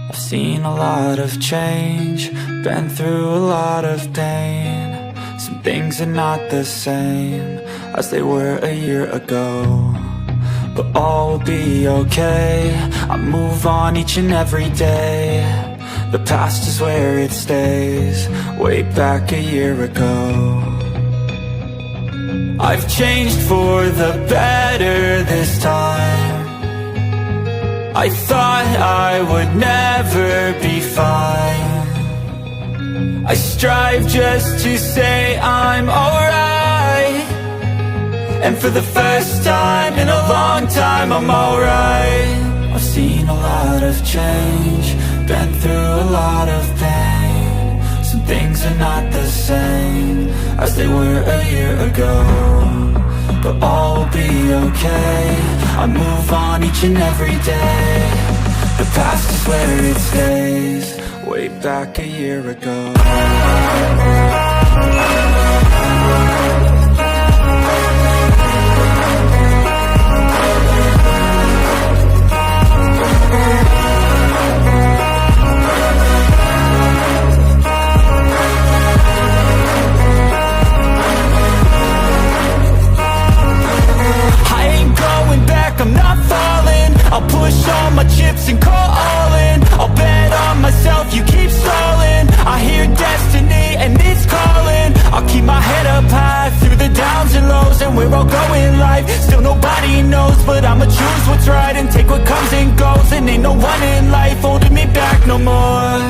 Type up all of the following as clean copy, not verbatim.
I've seen a lot of change, been through a lot of pain. Some things are not the same as they were a year ago, but all will be okay. I move on each and every day. The past is where it stays, way back a year ago. I've changed for the better this time. I thought I would never be fine. I strive just to say I'm alright, and for the first time in a long time I'm alright. I've seen a lot of change, been through a lot of pain. Some things are not the same as they were a year ago, but all will be okay. I move on each and every day. The past is where it stays, way back a year ago. I'm not falling, I'll push all my chips and call all in. I'll bet on myself, you keep stalling. I hear destiny and it's calling. I'll keep my head up high through the downs and lows, and we're all going life. Still nobody knows, but I'ma choose what's right and take what comes and goes. And ain't no one in life holding me back no more.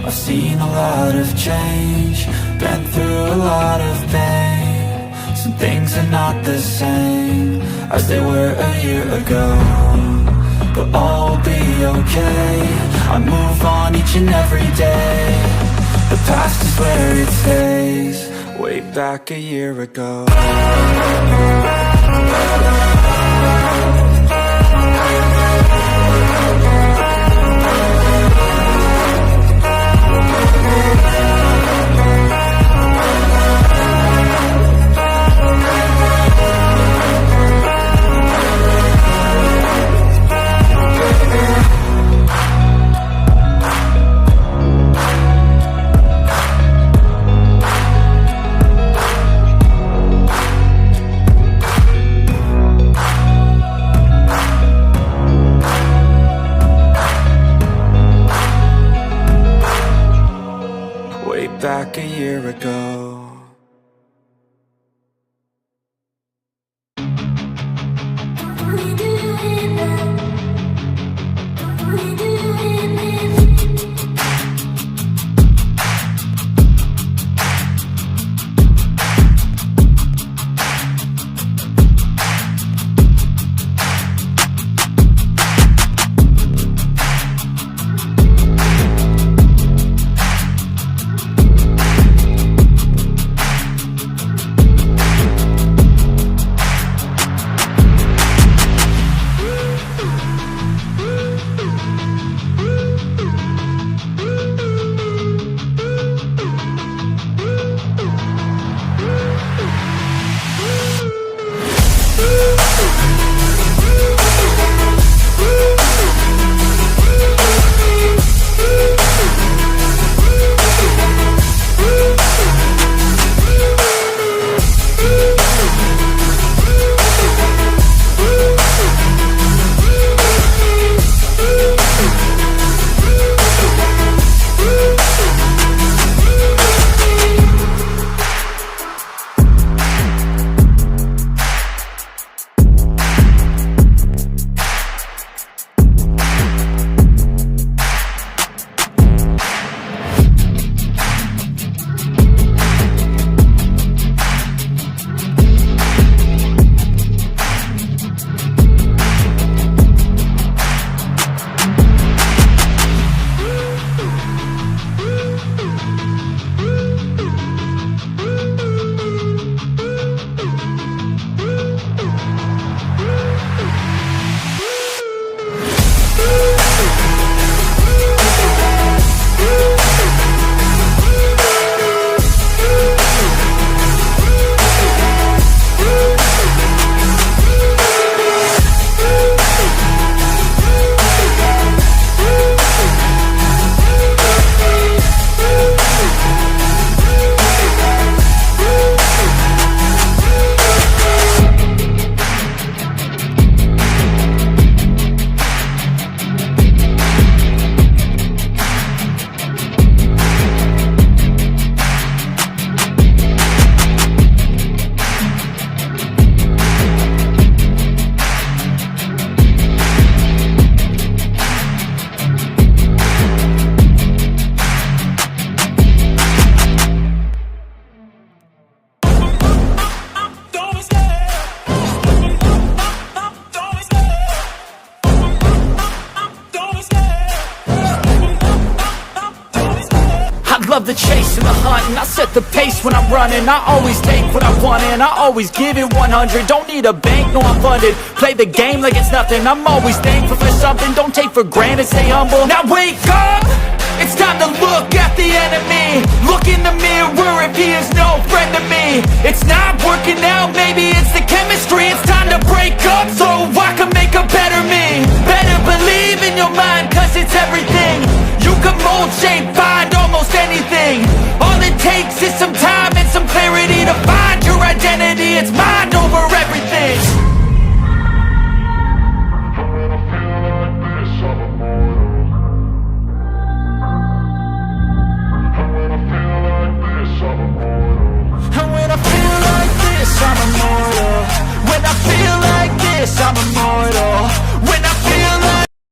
I've seen a lot of change, been through a lot of pain. Some things are not the same as they were a year ago, but all will be okay. I move on each and every day. The past is where it stays, way back a year ago. Back a year ago. the chase and the hunt, and I set the pace when I'm running. I always take what I want and I always give it 100. Don't need a bank, no I'm funded. Play the game like it's nothing. I'm always thankful for something. Don't take for granted, stay humble. Now wake up! It's time to look at the enemy. Look in the mirror if he is no friend to me. It's not working out, maybe it's the chemistry. It's time to